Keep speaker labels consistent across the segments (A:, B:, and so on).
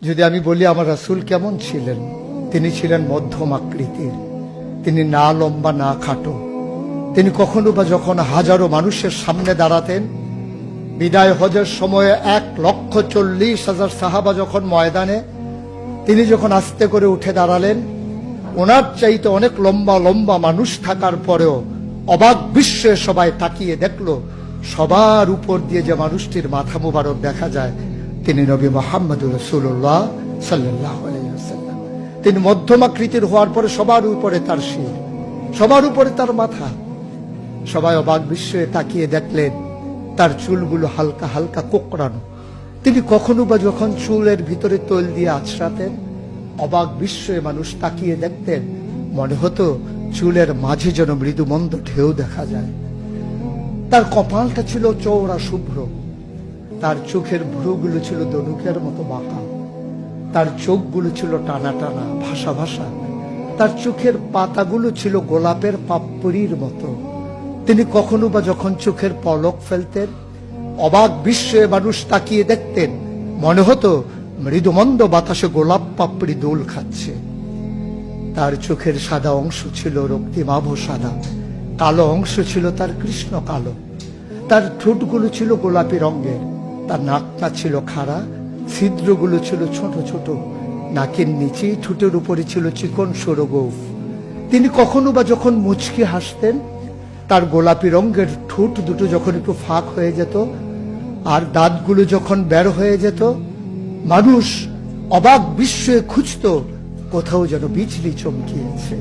A: যদি আমি বলি আমার রাসূল কেমন ছিলেন, তিনি ছিলেন মধ্যম আকৃতির। তিনি না লম্বা না খাটো। তিনি কখনো বা যখন হাজারো মানুষের সামনে দাঁড়াতেন, বিদায় হজের সময়ে 1,40,000 সাহাবা যখন ময়দানে, তিনি যখন আস্তে করে উঠে দাঁড়ালেন, ওনার চাইতে অনেক লম্বা লম্বা মানুষ থাকার পরেও অবাক বিস্ময়ে সবাই তাকিয়ে দেখলো সবার উপর দিয়ে যে মানুষটির মাথা মুবারক দেখা যায়, তিনি নবী মুহাম্মদুর রাসূলুল্লাহ সাল্লাল্লাহু আলাইহি ওয়াসাল্লাম। তিনি মধ্যমাকৃতির হওয়ার পরে সবার উপরে তার শির, সবার উপরে তার মাথা। সবাই অবাক বিস্ময়ে তাকিয়ে দেখলেন তার চুলগুলো হালকা হালকা কোঁকড়ানো। তিনি কখনো বা যখন চুলের ভিতরে তৈল দিয়ে আছড়াতেন, অবাক বিস্ময়ে মানুষ তাকিয়ে দেখতেন, মনে হতো চুলের মাঝে যেন মৃদু মন্দ ঢেউ দেখা যায়। তার কপালটা ছিল চওড়া শুভ্র, তার চোখের ভ্রুগুলো ছিল ধনুকের মতো বাঁকা, তার চোখগুলো ছিল টানা টানা ভাসা ভাসা, তার চোখের পাতাগুলো ছিল গোলাপের পাপড়ির মতো। তিনি কখনো বা যখন চোখের পলক ফেলতেন, অবাক বিস্ময়ে মানুষ তাকিয়ে দেখতেন, মনে হতো মৃদুমন্দ বাতাসে গোলাপ পাপড়ি দোল খাচ্ছে। তার চোখের সাদা অংশ ছিল রক্তিমাভ সাদা, কালো অংশ ছিল তার কৃষ্ণ কালো। তার ঠোঁটগুলো ছিল গোলাপি রঙের, তার নাকটা ছিল খাড়া, ছিদ্রগুলো ছিল ছোট ছোট, নাকের নিচে ঠোঁটের উপরে ছিল চিকন সরু গোঁফ। তিনি কখনো বা যখন মুচকি হাসতেন, তার গোলাপি রঙের ঠোঁট দুটো যখন একটু ফাঁক হয়ে যেত আর দাঁতগুলো যখন বের হয়ে যেত, মানুষ অবাক বিস্ময়ে খুঁজত কোথাও যেন বিজলি চমকিয়েছে।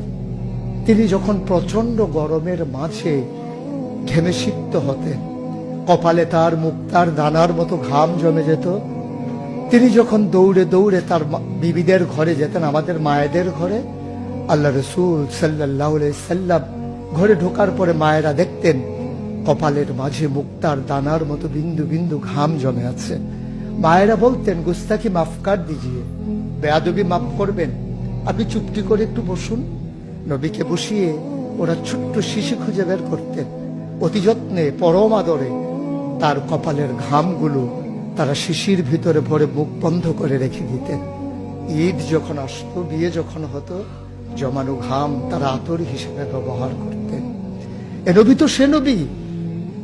A: তিনি যখন প্রচন্ড গরমের মাঝে ঘেমে সিক্ত হতেন, কপালে তার মুক্তার দানার মতো ঘাম জমে যেত। তিনি যখন দৌড়ে দৌড়ে তার বিবিদের ঘরে যেতেন, আমাদের মায়েদের ঘরে, আল্লাহ রাসূল সাল্লাল্লাহু আলাইহি সাল্লাম ঘরে ঢোকার পরে মায়েরা দেখতেন কপালের মাঝে মুক্তার দানার মতো বিন্দু বিন্দু ঘাম জমে আছে। মায়েরা বলতেন, গুস্তাখি মাফ কর দিজিয়ে, বেয়াদবি মাফ করবেন, আপনি চুপটি করে একটু বসুন। নবীকে বসিয়ে ওরা ছোট্ট শিশি খুঁজে বের করতেন, অতি যত্নে পরম আদরে তার কপালের ঘামগুলো তারা শিশির ভিতরে ভরে মুখ বন্ধ করে রেখে দিতেন। ঈদ যখন আসতো, বিয়ে যখন হতো, জমানো ঘাম তারা আতর হিসেবে ব্যবহার করতেন। এ নবী তো সে নবী,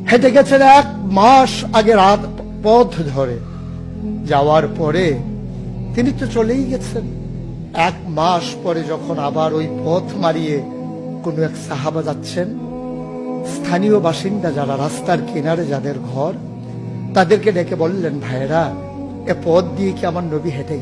A: হেঁটে গেছেন 1 মাস আগে রাত পথ ধরে, যাওয়ার পরে তিনি তো চলেই গেছেন। 1 মাস পরে যখন আবার ওই পথ মারিয়ে কোনো এক সাহাবা যাচ্ছেন, স্থানীয় বাসিন্দা যারা রাস্তার কিনারে যাদের ঘর, তাদেরকে ডেকে বললেন, ভাইরা, এ পথ দিয়ে কি আমার নবী হেঁটে